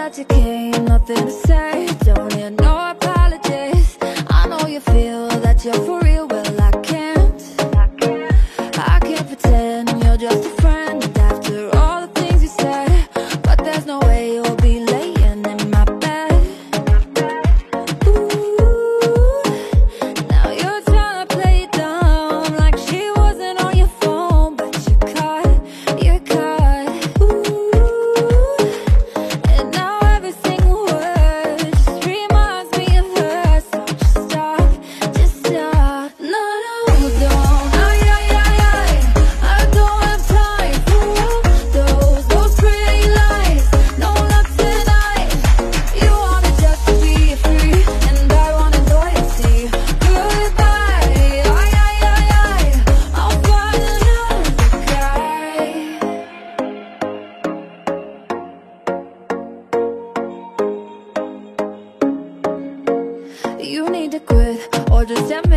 that you came, nothing to say. Don't need no apologies. I know you feel that you're for real, well I can't. I can't pretend you're just a friend after all the things you said. But there's no way you'll be laying in my bed. Ooh, now you're trying to play it dumb, like she wasn't on your phone, but you're caught. Ooh, and now every single word just reminds me of her. So just stop. No, don't. Ay, I don't have time for those pretty lies. No love tonight. You wanted just to be free, and I wanted loyalty. Goodbye. I'll find another guy. You need to quit or just admit